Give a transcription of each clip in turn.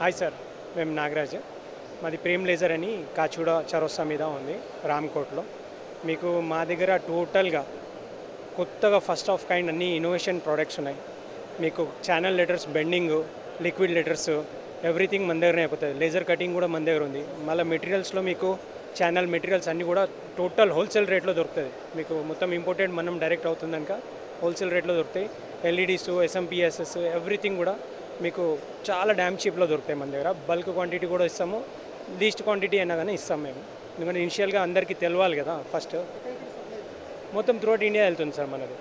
Hi sir, మేము నాగరాజ్. మాది Prem laser అని కాచూడ చౌరస్తా మీద ఉంది, రామ్కోట్లో. మీకు మా దగ్గర టోటల్గా కొత్తగా ఫస్ట్ ఆఫ్ కైండ్ అన్ని ఇన్నోవేషన్ ప్రోడక్ట్స్ ఉన్నాయి. మీకు channel letters bending, liquid letters, everything మన దగ్గరనే అయిపోతుంది. లేజర్ కటింగ్ కూడా మన దగ్గర ఉంది. మళ్ళీ మెటీరియల్స్లో మీకు ఛానల్ మెటీరియల్స్ అన్నీ కూడా టోటల్ హోల్సేల్ రేట్లో దొరుకుతుంది. మీకు మొత్తం ఇంపోర్టెడ్ మనం డైరెక్ట్ అవుతుంది కనుక హోల్సేల్ రేట్లో దొరుకుతాయి. ఎల్ఈడీస్, ఎస్ఎంపిఎస్ఎస్ ఎవ్రీథింగ్ కూడా మీకు చాలా డ్యామ్ చీప్లో దొరుకుతాయి మన దగ్గర. బల్క్ క్వాంటిటీ కూడా ఇస్తాము, లీస్ట్ క్వాంటిటీ అయినా కానీ ఇస్తాం మేము. ఎందుకంటే ఇనిషియల్గా అందరికీ తెలవాలి కదా. ఫస్ట్ మొత్తం త్రూఅవుట్ ఇండియా వెళ్తుంది సార్ మనది.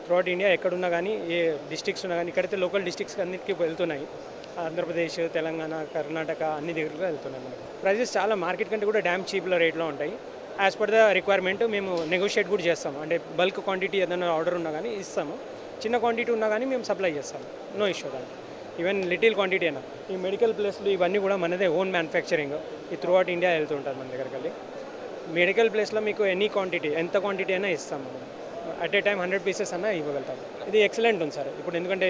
త్రూఅవుట్ ఇండియా ఎక్కడున్నా కానీ, ఏ డిస్ట్రిక్ట్స్ ఉన్నా కానీ, ఇక్కడైతే లోకల్ డిస్ట్రిక్ట్స్ అన్నిటికీ వెళ్తున్నాయి. ఆంధ్రప్రదేశ్, తెలంగాణ, కర్ణాటక అన్ని దగ్గరలో వెళ్తున్నాయి మనకి. ప్రైజెస్ చాలా మార్కెట్ కంటే కూడా డ్యామ్ చీప్లో రేట్లో ఉంటాయి. యాజ్ పర్ ద రిక్వైర్మెంట్ మేము నెగోషియేట్ కూడా చేస్తాము. అంటే బల్క్ క్వాంటిటీ ఏదైనా ఆర్డర్ ఉన్నా కానీ ఇస్తాము, చిన్న క్వాంటిటీ ఉన్నా కానీ మేము సప్లై చేస్తాము, నో ఇష్యూ దాన్ని. ఈవెన్ లిటిల్ క్వాంటిటీ అయినా. ఈ మెడికల్ ప్లేస్లు ఇవన్నీ కూడా మనదే ఓన్ మ్యానుఫ్యాక్చరింగ్. ఈ త్రూఅవుట్ ఇండియా వెళ్తుంటుంది మన దగ్గరికి వెళ్ళి. మెడికల్ ప్లేస్లో మీకు ఎనీ క్వాంటిటీ, ఎంత క్వాంటిటీ అయినా ఇస్తాము. అట్ ఏ టైం 100 పీసెస్ అన్నా ఇవ్వగలుగుతాం. ఇది ఎక్సలెంట్ ఉంది సార్. ఇప్పుడు ఎందుకంటే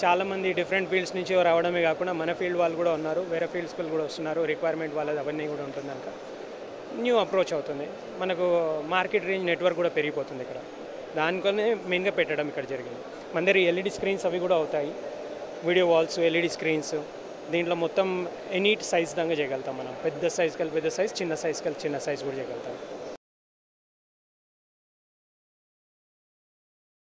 చాలామంది డిఫరెంట్ ఫీల్డ్స్ నుంచి రావడమే కాకుండా మన ఫీల్డ్ వాళ్ళు కూడా ఉన్నారు, వేరే ఫీల్డ్స్ కూడా వస్తున్నారు. రిక్వైర్మెంట్ వాళ్ళది అవన్నీ కూడా ఉంటుంది కనుక న్యూ అప్రోచ్ అవుతుంది. మనకు మార్కెట్ రేంజ్ నెట్వర్క్ కూడా పెరిగిపోతుంది ఇక్కడ. దానికోనే మెయిన్గా పెట్టడం ఇక్కడ జరిగింది. మన దగ్గర ఎల్ఈడి స్క్రీన్స్ అవి కూడా అవుతాయి, వీడియో వాల్స్, ఎల్ఈడి స్క్రీన్స్. దీంట్లో మొత్తం ఎనీ సైజ్ దాకా చేయగలుగుతాం మనం. పెద్ద సైజ్ కలిపి పెద్ద సైజ్, చిన్న సైజ్ కలిపి చిన్న సైజ్ కూడా చేయగలుగుతాం.